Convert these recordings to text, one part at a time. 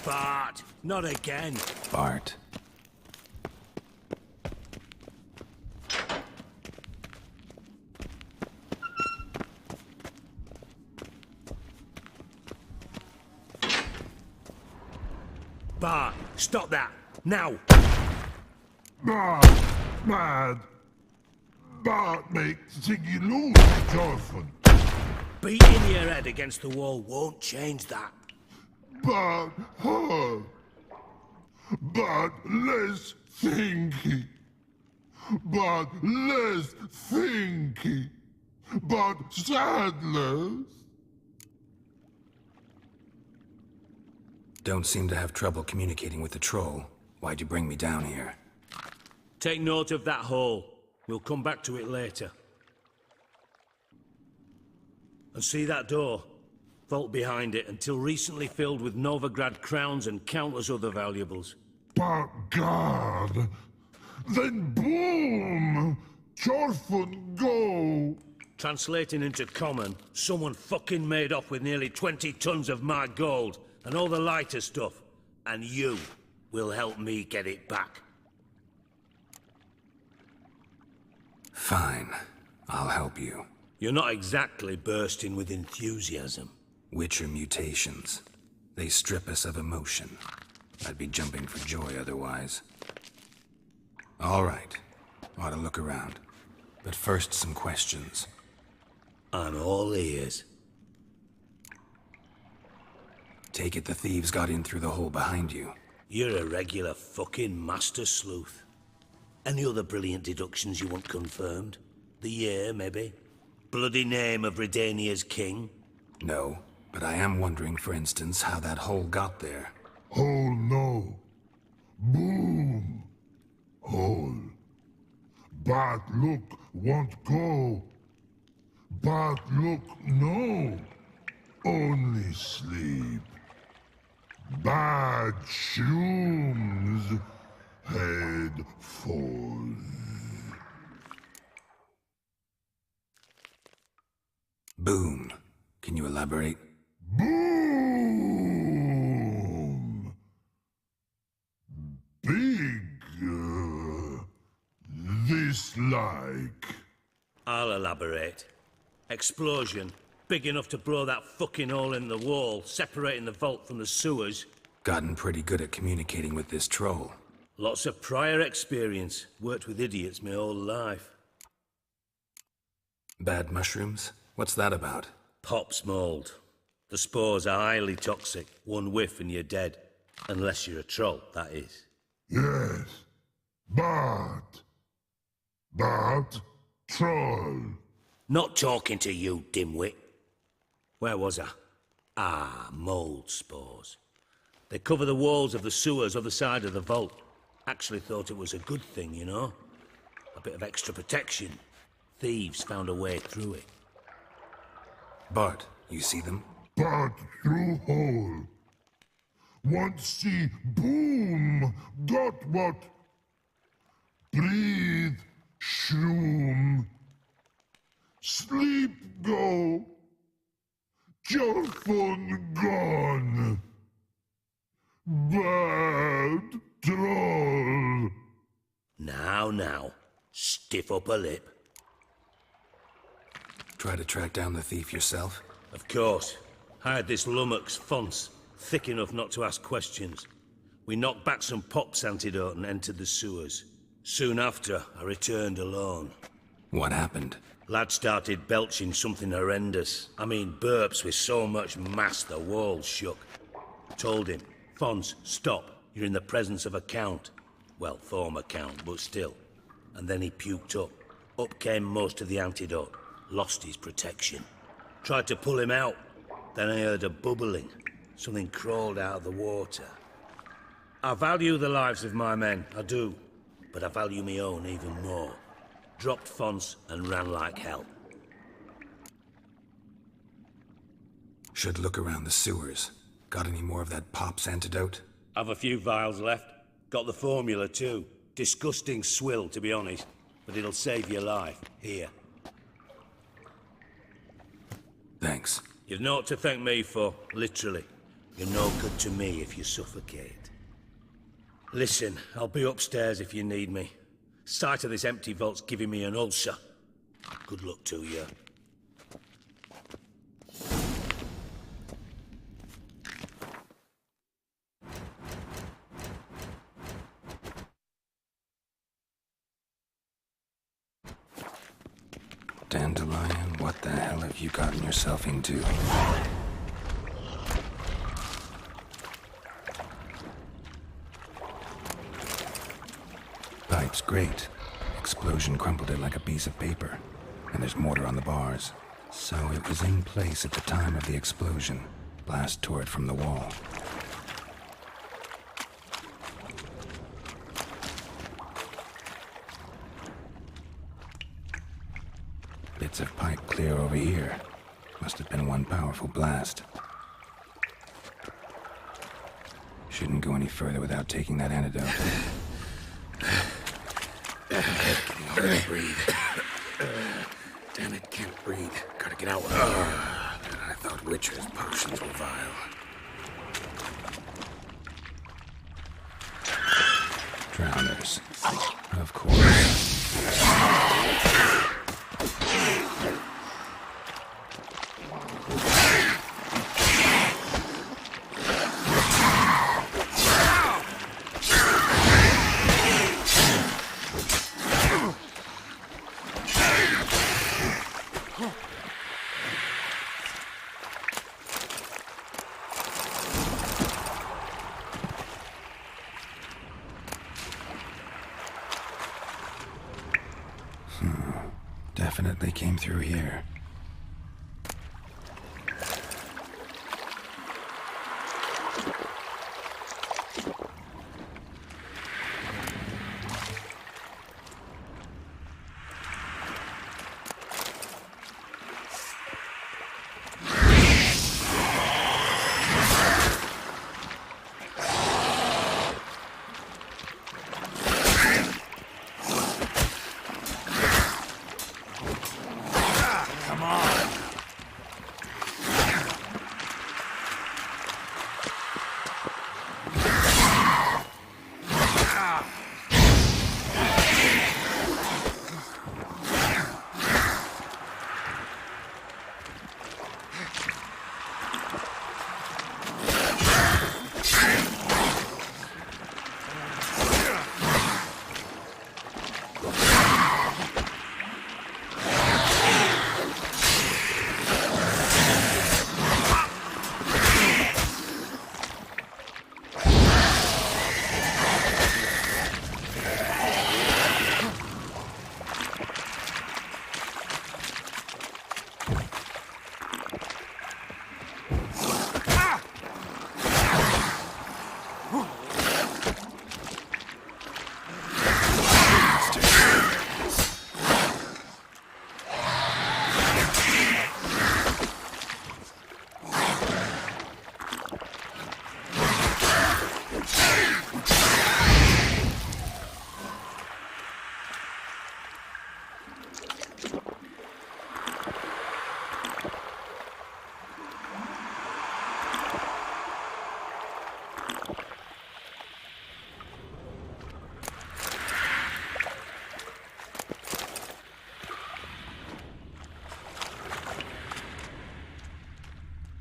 Bart, not again. Bart. Bart, stop that, now! Bart, mad. Bart makes Ziggy lose its orphan. Beating your head against the wall won't change that. Bart, hard. Bart, less thinky. Bart, less thinky. Bart, sadless. Don't seem to have trouble communicating with the troll. Why'd you bring me down here? Take note of that hole. We'll come back to it later. And see that door? Vault behind it, until recently filled with Novigrad crowns and countless other valuables. But God, then boom! Chorfun go! Translating into common, someone fucking made off with nearly 20 tons of my gold, and all the lighter stuff. And you will help me get it back. Fine. I'll help you. You're not exactly bursting with enthusiasm. Witcher mutations. They strip us of emotion. I'd be jumping for joy otherwise. All right. Ought to look around. But first, some questions. I'm all ears. Take it the thieves got in through the hole behind you. You're a regular fucking master sleuth. Any other brilliant deductions you want confirmed? The year, maybe? Bloody name of Redania's king? No, but I am wondering, for instance, how that hole got there. Hole no. Boom. Hole. Bart look won't go. Bart look no. Only sleep. Bad shrooms. Head falls. Boom. Can you elaborate? Boom! Big. This like. I'll elaborate. Explosion. Big enough to blow that fucking hole in the wall, separating the vault from the sewers. Gotten pretty good at communicating with this troll. Lots of prior experience. Worked with idiots my whole life. Bad mushrooms? What's that about? Pops mold. The spores are highly toxic. One whiff and you're dead. Unless you're a troll, that is. Yes. Bart. Bart. Troll. Not talking to you, dimwit. Where was I? Ah, mold spores. They cover the walls of the sewers other side of the vault. Actually thought it was a good thing, you know? A bit of extra protection. Thieves found a way through it. Bart, you see them? Bart through hole. Want see boom. Got what? Breathe. Shroom. Sleep go. Your phone gone. Bad troll. Now. Stiff upper lip. Try to track down the thief yourself? Of course. Hired this lummox, Fons. Thick enough not to ask questions. We knocked back some pops antidote and entered the sewers. Soon after, I returned alone. What happened? Lad started belching something horrendous. I mean, burps with so much mass the walls shook. Told him, Fons, stop. You're in the presence of a count. Well, former count, but still. And then he puked up. Up came most of the antidote. Lost his protection. Tried to pull him out. Then I heard a bubbling. Something crawled out of the water. I value the lives of my men, I do. But I value my own even more. Dropped Fons and ran like hell. Should look around the sewers. Got any more of that Pop's antidote? Have a few vials left. Got the formula too. Disgusting swill, to be honest. But it'll save your life. Here. Thanks. You've naught to thank me for, literally. You're no good to me if you suffocate. Listen, I'll be upstairs if you need me. Sight of this empty vault's giving me an ulcer. Good luck to you. Dandelion, what the hell have you gotten yourself into? Pipe's great. Explosion crumpled it like a piece of paper. And there's mortar on the bars. So it was in place at the time of the explosion. Blast tore it from the wall. Bits of pipe clear over here. Must have been one powerful blast. Shouldn't go any further without taking that antidote. Getting hard to breathe. Damn it, can't breathe. Gotta get out. I thought Witcher's potions were vile. Drowners. Of course. Definitely came through here.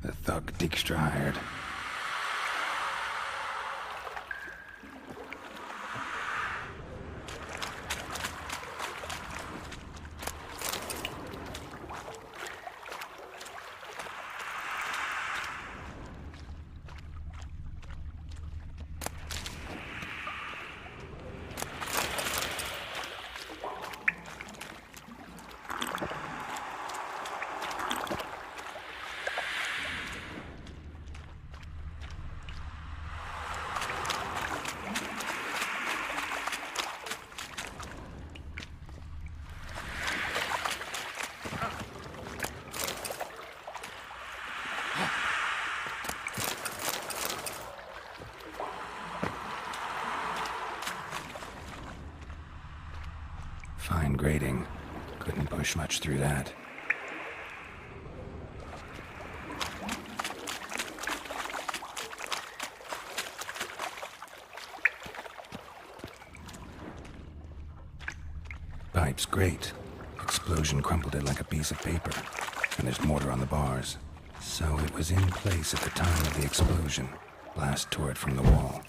The thug Dijkstra hired. Fine grading. Couldn't push much through that. Pipe's great. Explosion crumpled it like a piece of paper. And there's mortar on the bars. So it was in place at the time of the explosion. Blast tore it from the wall.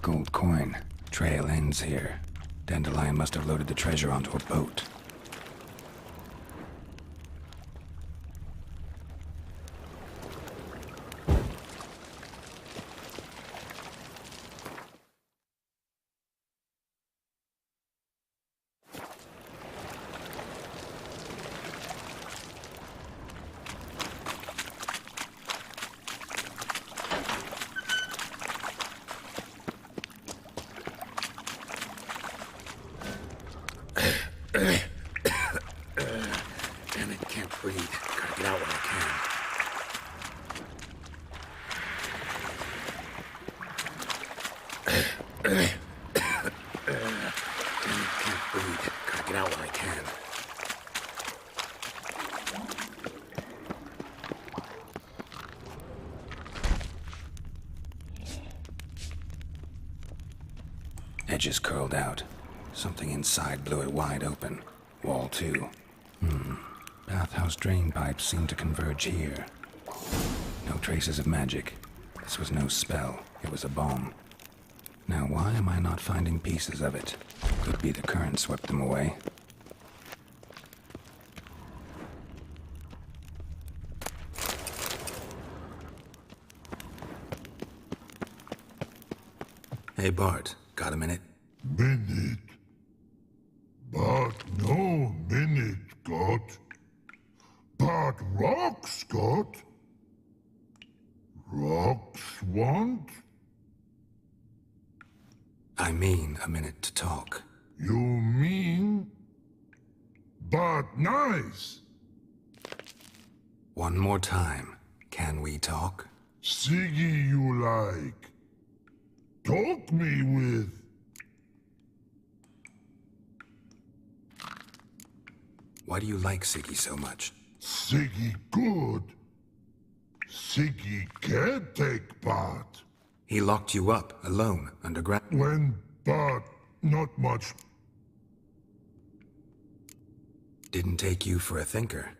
Gold coin. Trail ends here. Dandelion must have loaded the treasure onto a boat. Damn it, can't breathe. Gotta get out when I can. Damn it, can't breathe. Gotta get out when I can. Edges curled out. Something inside blew it wide open. Wall 2. Bathhouse drain pipes seem to converge here. No traces of magic. This was no spell. It was a bomb. Now why am I not finding pieces of it? Could be the current swept them away. Hey Bart, got a minute? Minute. But no minute got. But rocks got. Rocks want? I mean a minute to talk. You mean? But nice. One more time. Can we talk? Siggy you like. Talk me with. Why do you like Siggy so much? Siggy good. Siggy can take part. He locked you up, alone, underground. When, but not much. Didn't take you for a thinker.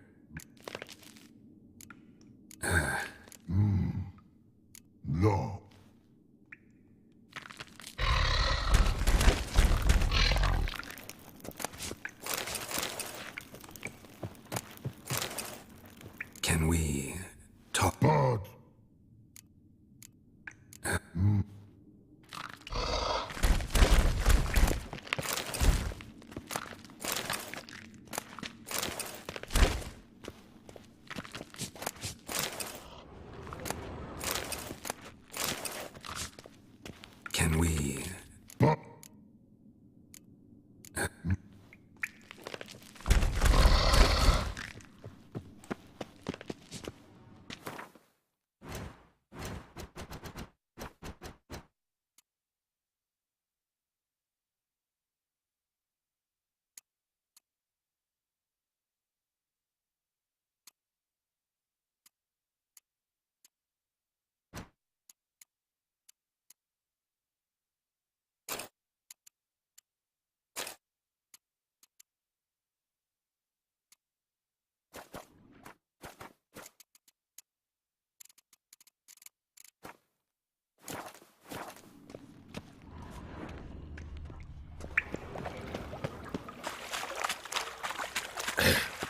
No. Can we talk? But Can we? but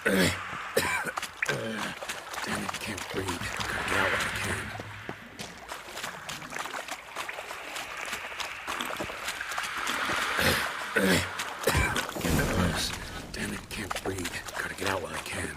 Damn it, can't breathe. Gotta get out if I can. Get the pulse. Damn it, can't breathe. Gotta get out while I can.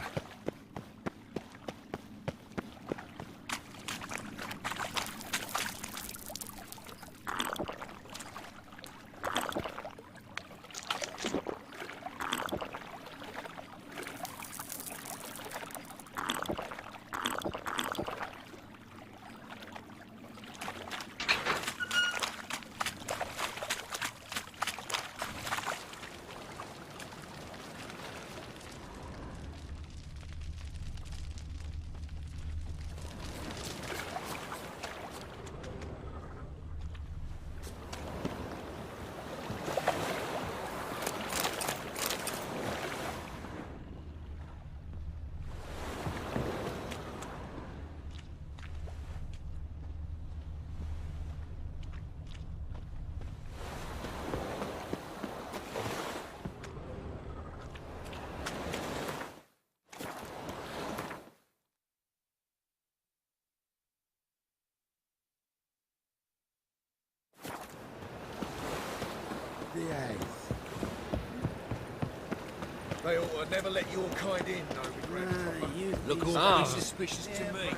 They ought to never let your kind in, no regret. Look all suspicious to me.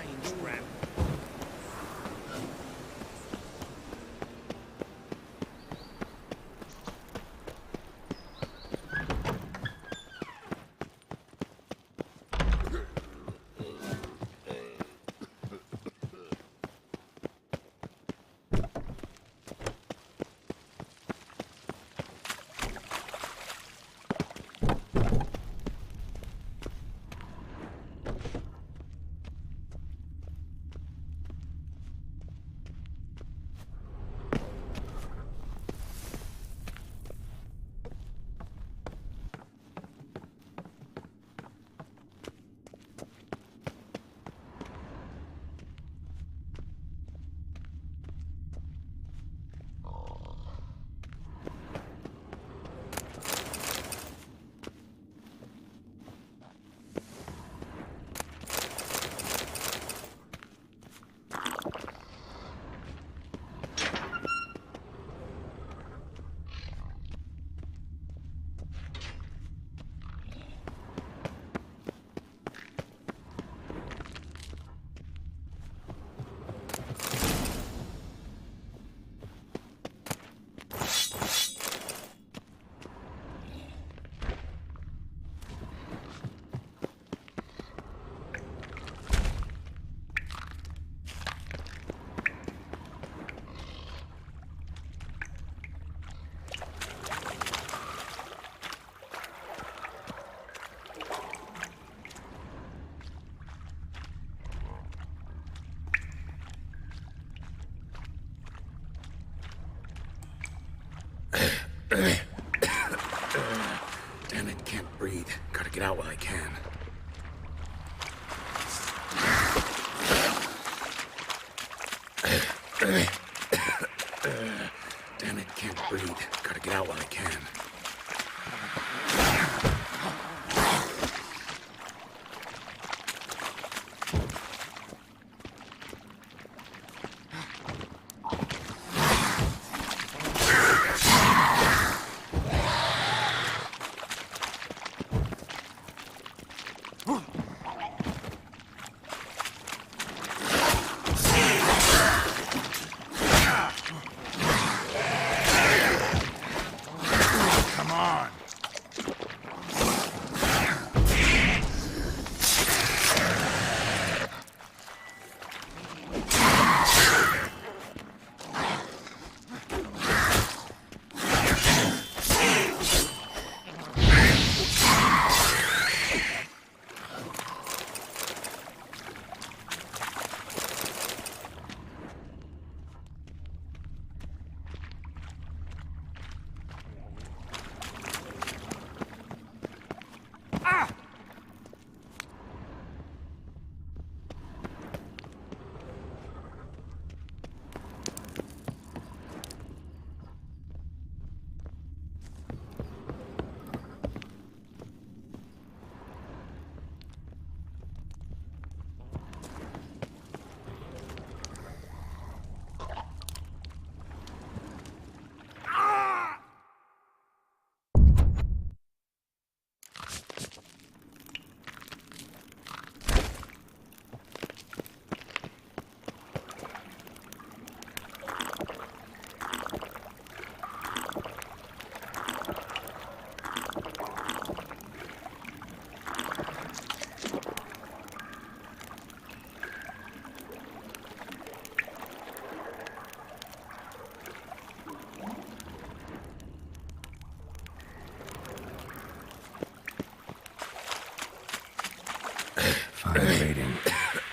high rating.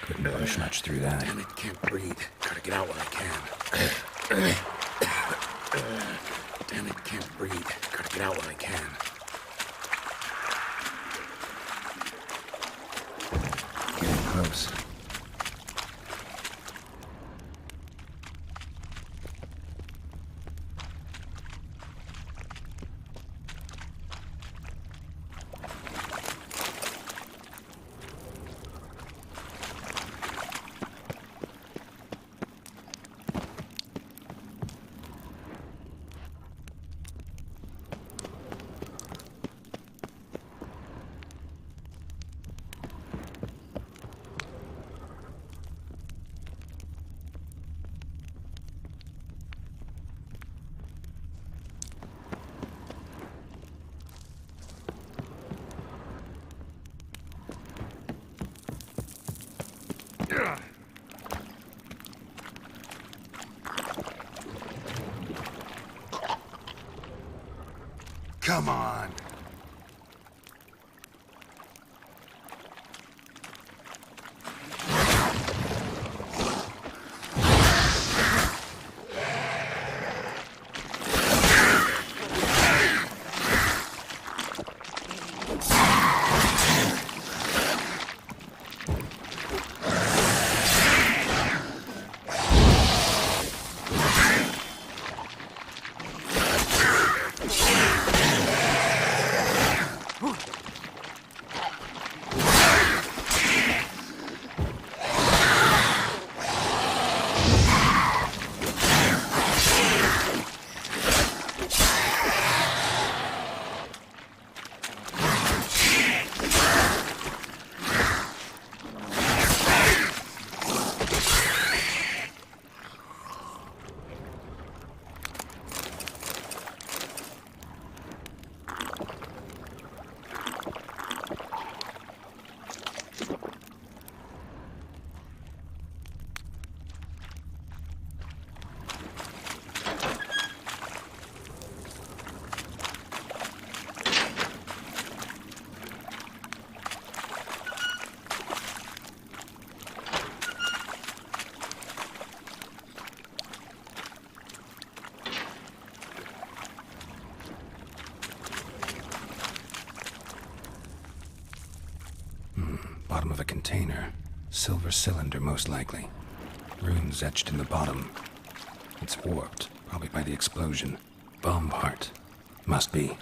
Couldn't push much through that. Damn it, can't breathe. Gotta get out when I can. Damn it, can't breathe. Gotta get out when I can. Getting close. Come on! Bottom of a container. Silver cylinder, most likely. Runes etched in the bottom. It's warped, probably by the explosion. Bomb part. Must be.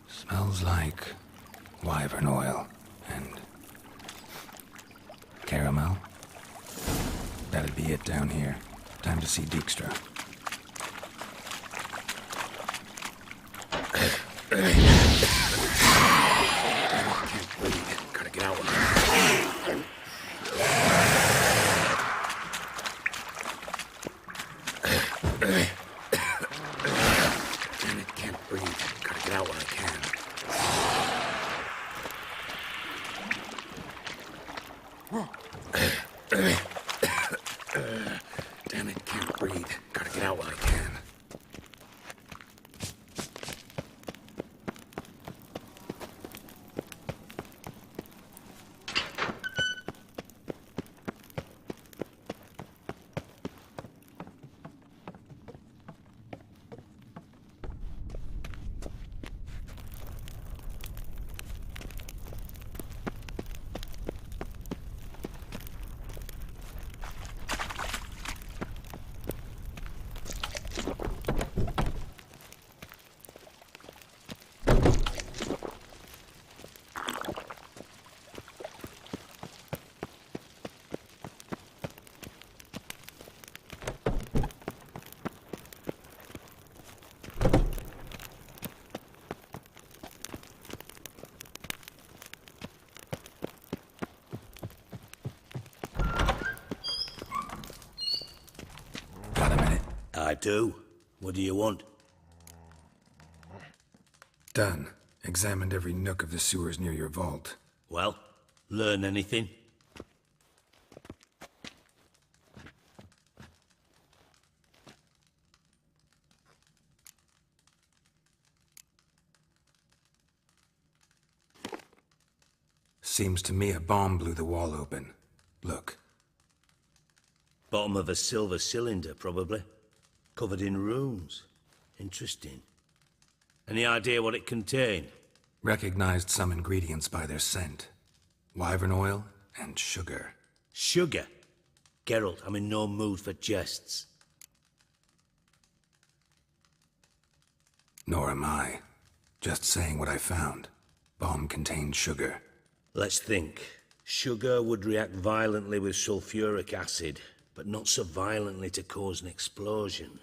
Smells like wyvern oil and caramel. That'd be it down here. Time to see Dijkstra. Gotta get out when I can. Damn it, can't breathe. Gotta get out when I can. Damn it, can't breathe. Gotta get out when I can. I do. What do you want? Done. Examined every nook of the sewers near your vault. Well, learn anything? Seems to me a bomb blew the wall open. Look. Bottom of a silver cylinder, probably. Covered in runes. Interesting. Any idea what it contained? Recognized some ingredients by their scent. Wyvern oil and sugar. Sugar? Geralt, I'm in no mood for jests. Nor am I. Just saying what I found. Bomb contained sugar. Let's think. Sugar would react violently with sulfuric acid, but not so violently to cause an explosion.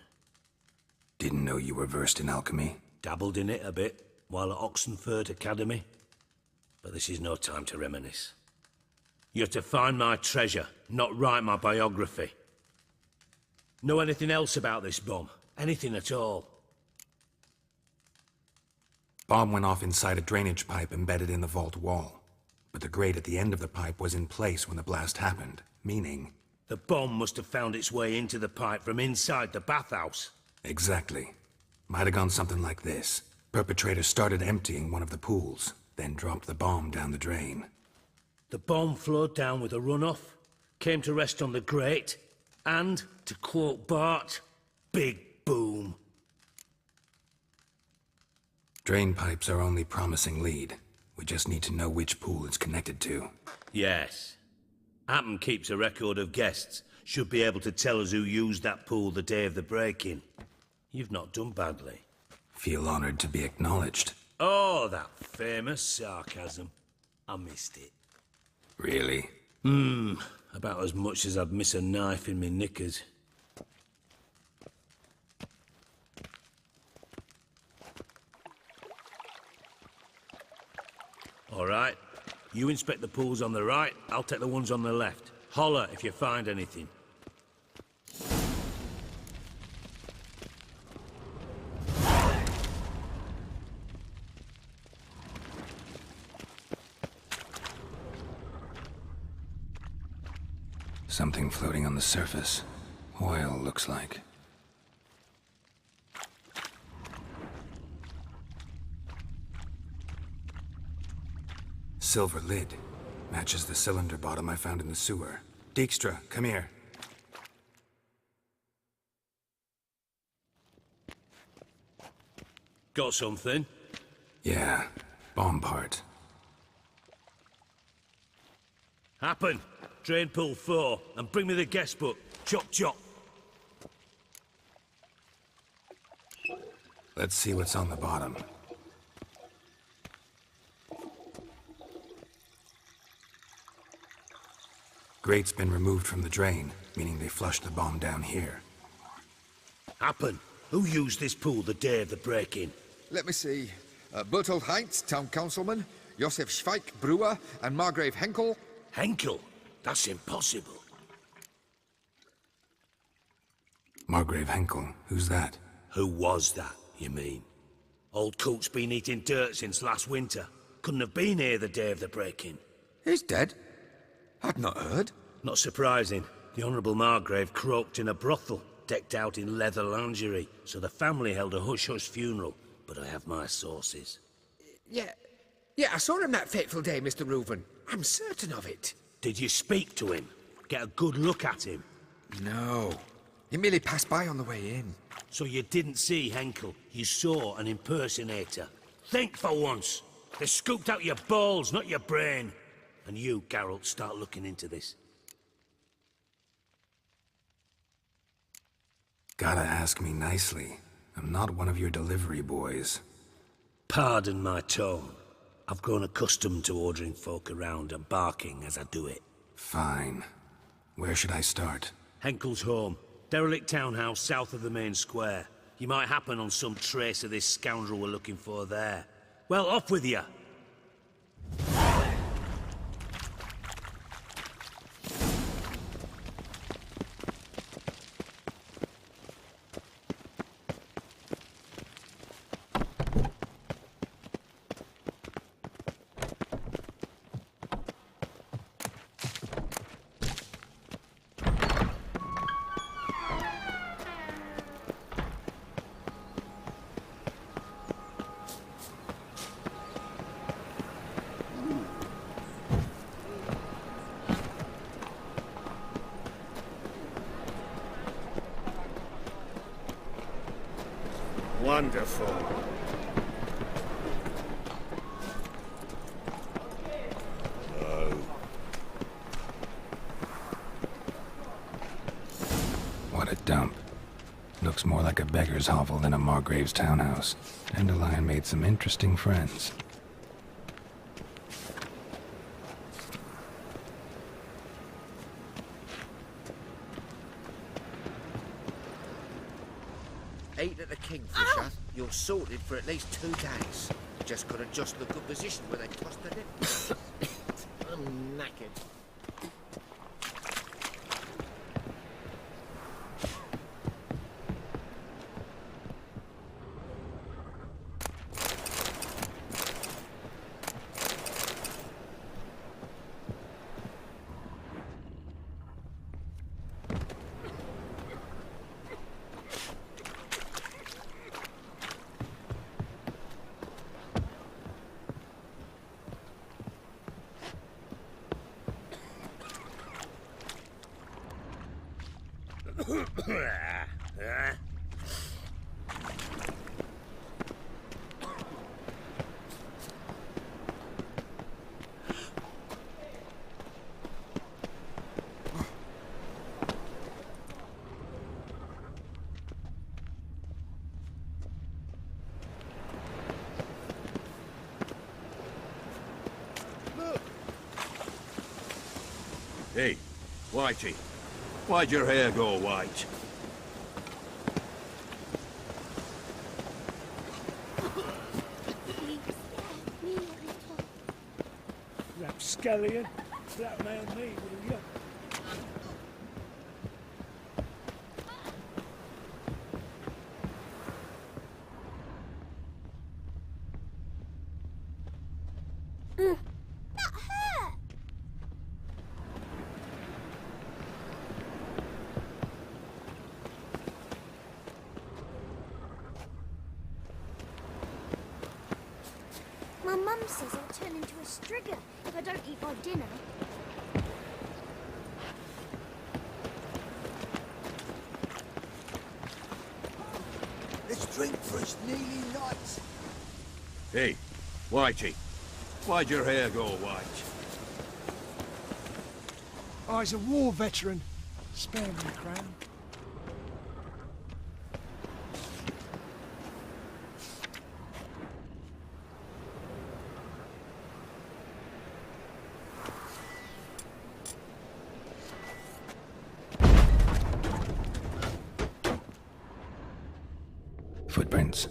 Didn't know you were versed in alchemy. Dabbled in it a bit, while at Oxenford Academy. But this is no time to reminisce. You're to find my treasure, not write my biography. Know anything else about this bomb? Anything at all? Bomb went off inside a drainage pipe embedded in the vault wall. But the grate at the end of the pipe was in place when the blast happened, meaning... The bomb must have found its way into the pipe from inside the bathhouse. Exactly. Might have gone something like this. Perpetrator started emptying one of the pools, then dropped the bomb down the drain. The bomb flowed down with a runoff, came to rest on the grate, and, to quote Bart, big boom. Drain pipes are only promising lead. We just need to know which pool it's connected to. Yes. Appen keeps a record of guests. Should be able to tell us who used that pool the day of the break-in. You've not done badly. Feel honored to be acknowledged. Oh, that famous sarcasm. I missed it. Really? About as much as I'd miss a knife in me knickers. All right. You inspect the pools on the right, I'll take the ones on the left. Holler if you find anything. Something floating on the surface. Oil, looks like. Silver lid. Matches the cylinder bottom I found in the sewer. Dijkstra, come here. Got something? Yeah, bomb part. Happen. Drain pool 4, and bring me the guest book. Chop chop. Let's see what's on the bottom. Grate's been removed from the drain, meaning they flushed the bomb down here. Happen. Who used this pool the day of the break-in? Let me see. Bertold Heinz, town councilman, Josef Schweik, brewer, and Margrave Henkel. Henkel? That's impossible. Margrave Henkel, who's that? Who was that, you mean? Old Coot's been eating dirt since last winter. Couldn't have been here the day of the break-in. He's dead? I'd not heard. Not surprising. The Honourable Margrave croaked in a brothel, decked out in leather lingerie, so the family held a hush-hush funeral. But I have my sources. Yeah, I saw him that fateful day, Mr. Reuven. I'm certain of it. Did you speak to him? Get a good look at him? No. He merely passed by on the way in. So you didn't see Henkel. You saw an impersonator. Think for once. They scooped out your balls, not your brain. And you, Geralt, start looking into this. Gotta ask me nicely. I'm not one of your delivery boys. Pardon my tone. I've grown accustomed to ordering folk around and barking as I do it. Fine. Where should I start? Henkel's home. Derelict townhouse south of the main square. You might happen on some trace of this scoundrel we're looking for there. Well, off with you! Wonderful. What a dump. Looks more like a beggar's hovel than a Margrave's townhouse. Dandelion made some interesting friends. Eight at the Kingfisher, you're sorted for at least 2 days. Just gotta adjust the good position where they tossed the net. I'm knackered. Hey, Whitey, why'd your hair go white? Rapscallion, black man me, will you? My mum says I'll turn into a strigger if I don't eat my dinner. Let's drink for it's nearly night. Hey, Whitey, why'd your hair go white? I's a war veteran. Spare me, Crown. Footprints.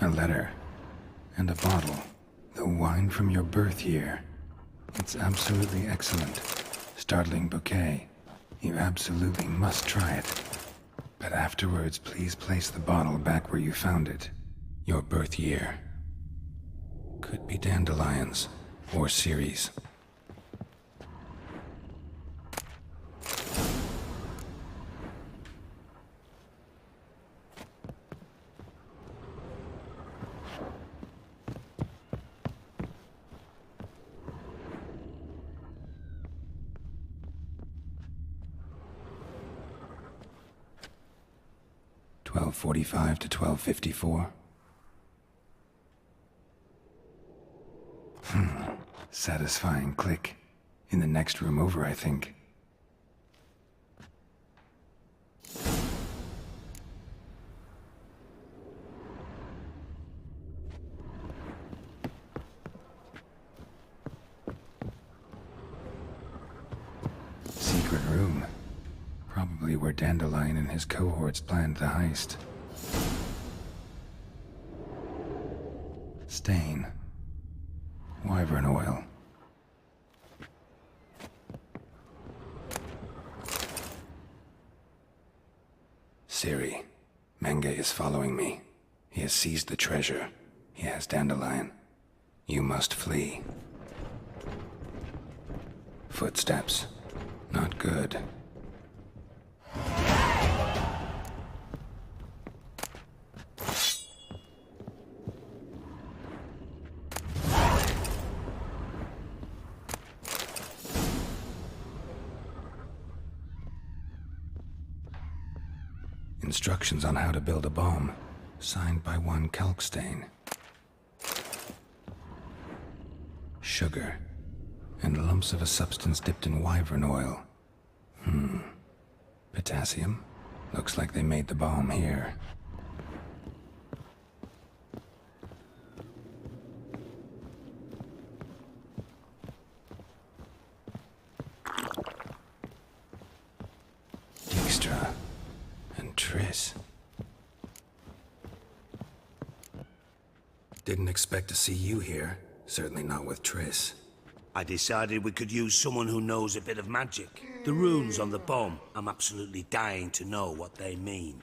A letter. And a bottle. The wine from your birth year. It's absolutely excellent. Startling bouquet. You absolutely must try it. But afterwards, please place the bottle back where you found it. Your birth year. Could be dandelions. Or Ceres. .45 to 12:54. Satisfying click. In the next room over, I think. Secret room. Probably where Dandelion and his cohorts planned the heist. stain. Wyvern oil. Siri, Menge is following me. He has seized the treasure. He has Dandelion. You must flee. Footsteps. Not good. Instructions on how to build a bomb, signed by one Kalkstain. Sugar, and lumps of a substance dipped in wyvern oil. Potassium? Looks like they made the bomb here. Dijkstra and Triss. Didn't expect to see you here. Certainly not with Triss. I decided we could use someone who knows a bit of magic. The runes on the bomb, I'm absolutely dying to know what they mean.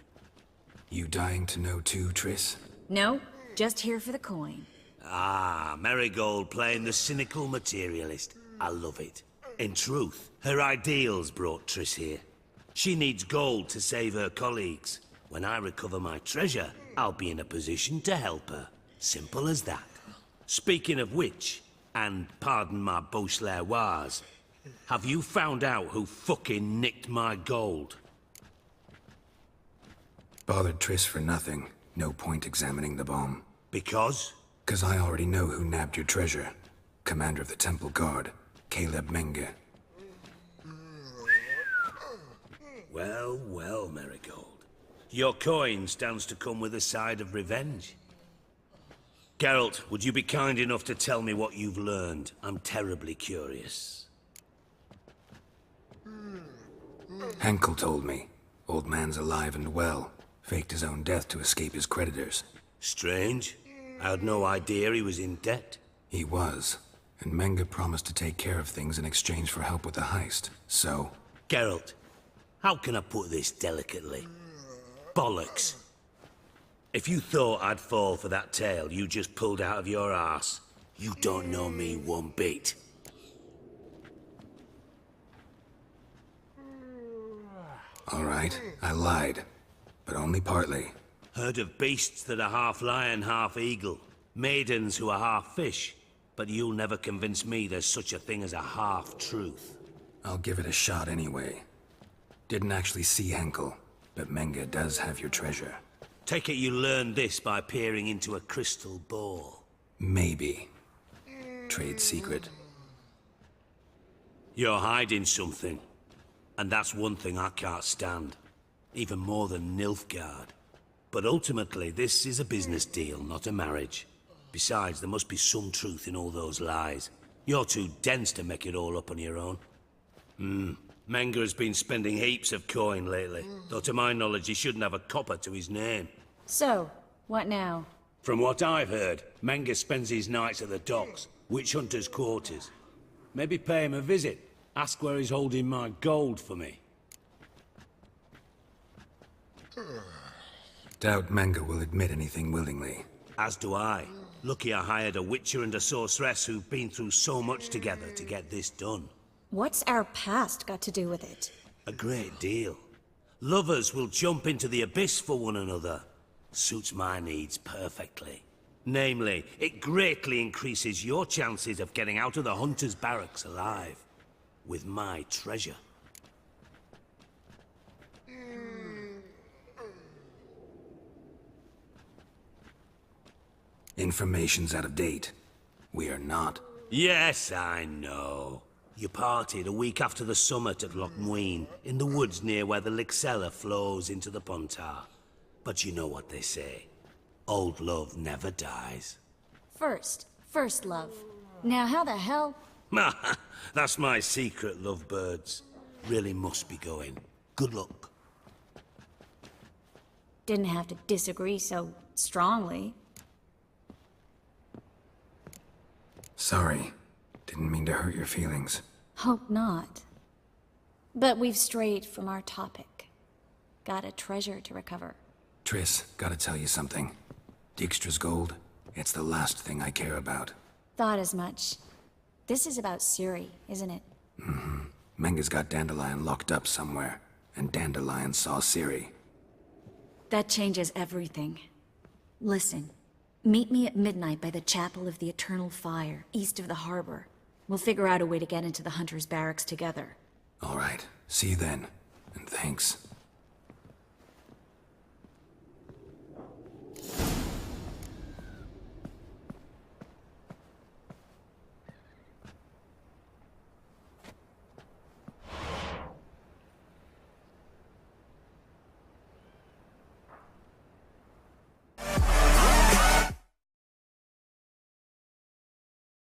You dying to know too, Triss? No, just here for the coin. Ah, Marigold playing the cynical materialist. I love it. In truth, her ideals brought Triss here. She needs gold to save her colleagues. When I recover my treasure, I'll be in a position to help her. Simple as that. Speaking of which, and pardon my Beauclervoise, have you found out who fucking nicked my gold? Bothered Triss for nothing. No point examining the bomb. Because? 'Cause I already know who nabbed your treasure. Commander of the Temple Guard, Caleb Menge. Well, well, Marigold. Your coin stands to come with a side of revenge. Geralt, would you be kind enough to tell me what you've learned? I'm terribly curious. Henkel told me. Old man's alive and well. Faked his own death to escape his creditors. Strange. I had no idea he was in debt. He was. And Menge promised to take care of things in exchange for help with the heist. So... Geralt, how can I put this delicately? Bollocks. If you thought I'd fall for that tale you just pulled out of your arse, you don't know me one bit. All right, I lied. But only partly. Heard of beasts that are half lion, half eagle. Maidens who are half fish. But you'll never convince me there's such a thing as a half-truth. I'll give it a shot anyway. Didn't actually see Henkel, but Menge does have your treasure. Take it you learned this by peering into a crystal ball. Maybe. Trade secret. You're hiding something. And that's one thing I can't stand. Even more than Nilfgaard. But ultimately, this is a business deal, not a marriage. Besides, there must be some truth in all those lies. You're too dense to make it all up on your own. Menge has been spending heaps of coin lately. Though to my knowledge, he shouldn't have a copper to his name. So, what now? From what I've heard, Menge spends his nights at the docks, witch hunters' quarters. Maybe pay him a visit. Ask where he's holding my gold for me. Doubt Menge will admit anything willingly. As do I. Lucky I hired a witcher and a sorceress who've been through so much together to get this done. What's our past got to do with it? A great deal. Lovers will jump into the abyss for one another. Suits my needs perfectly. Namely, it greatly increases your chances of getting out of the hunter's barracks alive. With my treasure. Information's out of date. We are not. Yes, I know. You partied a week after the summit at Loch Muin, in the woods near where the Lixella flows into the Pontar. But you know what they say. Old love never dies. First love. Now how the hell? That's my secret, lovebirds. Really must be going. Good luck. Didn't have to disagree so strongly. Sorry. Didn't mean to hurt your feelings. Hope not. But we've strayed from our topic. Got a treasure to recover. Triss, gotta tell you something. Dijkstra's gold, it's the last thing I care about. Thought as much. This is about Ciri, isn't it? Mm-hmm. Menga's got Dandelion locked up somewhere, and Dandelion saw Ciri. That changes everything. Listen, meet me at midnight by the Chapel of the Eternal Fire, east of the harbor. We'll figure out a way to get into the Hunter's barracks together. All right. See you then. And thanks.